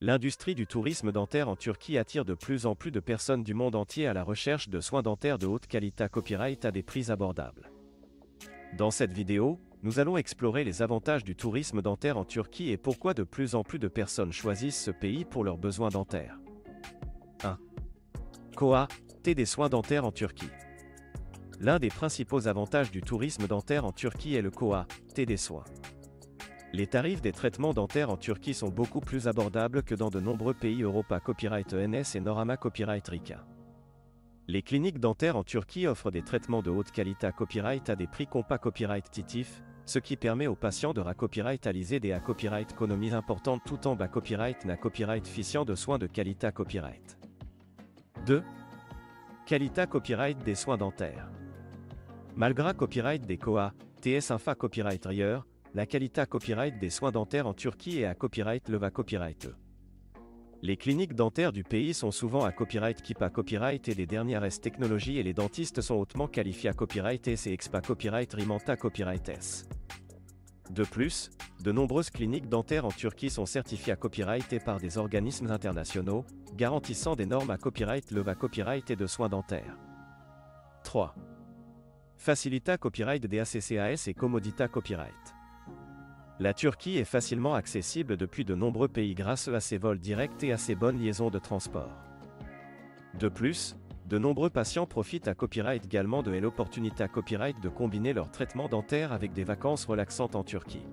L'industrie du tourisme dentaire en Turquie attire de plus en plus de personnes du monde entier à la recherche de soins dentaires de haute qualité copyright à des prix abordables. Dans cette vidéo, nous allons explorer les avantages du tourisme dentaire en Turquie et pourquoi de plus en plus de personnes choisissent ce pays pour leurs besoins dentaires. 1. Koa, des soins dentaires en Turquie. L'un des principaux avantages du tourisme dentaire en Turquie est le Koa, des soins. Les tarifs des traitements dentaires en Turquie sont beaucoup plus abordables que dans de nombreux pays Europa Copyright ENS et Norama Copyright RICA. Les cliniques dentaires en Turquie offrent des traitements de haute qualité copyright à des prix compas copyright titif, ce qui permet aux patients de copyrightaliser des copyright économies importantes tout en bas copyright na copyright ficiant de soins de qualité copyright. 2. Qualité copyright des soins dentaires. Malgré copyright des Koa, TS Infa Copyright Rieur, la qualité copyright des soins dentaires en Turquie est à copyright leva copyright. Les cliniques dentaires du pays sont souvent à copyright Kipa copyright et les dernières technologies et les dentistes sont hautement qualifiés à copyright S et expa copyright Rimanta copyright S. De plus, de nombreuses cliniques dentaires en Turquie sont certifiées à copyright et par des organismes internationaux, garantissant des normes à copyright leva copyright et de soins dentaires. 3. Facilita copyright DACCAS et Commodita copyright. La Turquie est facilement accessible depuis de nombreux pays grâce à ses vols directs et à ses bonnes liaisons de transport. De plus, de nombreux patients profitent à copyright également de l'opportunité à copyright de combiner leur traitement dentaire avec des vacances relaxantes en Turquie.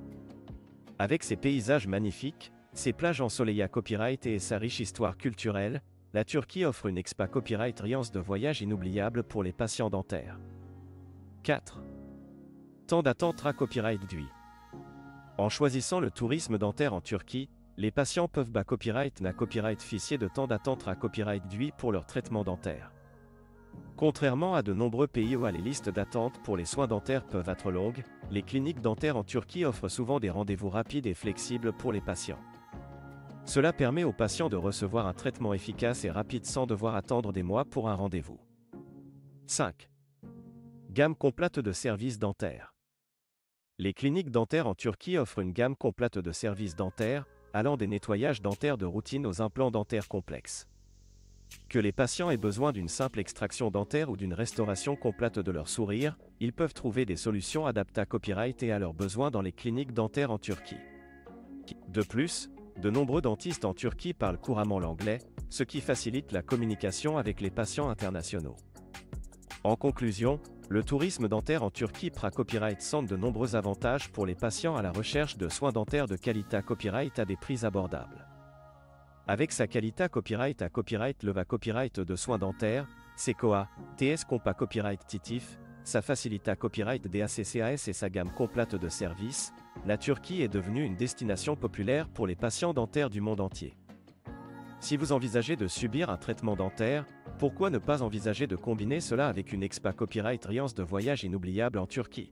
Avec ses paysages magnifiques, ses plages ensoleillées à copyright et sa riche histoire culturelle, la Turquie offre une expa copyright riance de voyage inoubliable pour les patients dentaires. 4. Temps d'attente à copyright DUI. En choisissant le tourisme dentaire en Turquie, les patients peuvent copyright na copyright ficier de temps d'attente à copyright DUI pour leur traitement dentaire. Contrairement à de nombreux pays où les listes d'attente pour les soins dentaires peuvent être longues, les cliniques dentaires en Turquie offrent souvent des rendez-vous rapides et flexibles pour les patients. Cela permet aux patients de recevoir un traitement efficace et rapide sans devoir attendre des mois pour un rendez-vous. 5. Gamme complète de services dentaires. Les cliniques dentaires en Turquie offrent une gamme complète de services dentaires, allant des nettoyages dentaires de routine aux implants dentaires complexes. Que les patients aient besoin d'une simple extraction dentaire ou d'une restauration complète de leur sourire, ils peuvent trouver des solutions adaptées à copyright et à leurs besoins dans les cliniques dentaires en Turquie. De plus, de nombreux dentistes en Turquie parlent couramment l'anglais, ce qui facilite la communication avec les patients internationaux. En conclusion, le tourisme dentaire en Turquie copyright centre de nombreux avantages pour les patients à la recherche de soins dentaires de qualité copyright à des prix abordables. Avec sa qualité copyright à copyright leva copyright de soins dentaires, ses Koa, TS compa copyright titif, sa facilité copyright DACCAS et sa gamme complète de services, la Turquie est devenue une destination populaire pour les patients dentaires du monde entier. Si vous envisagez de subir un traitement dentaire, pourquoi ne pas envisager de combiner cela avec une expa copyright riance de voyage inoubliable en Turquie?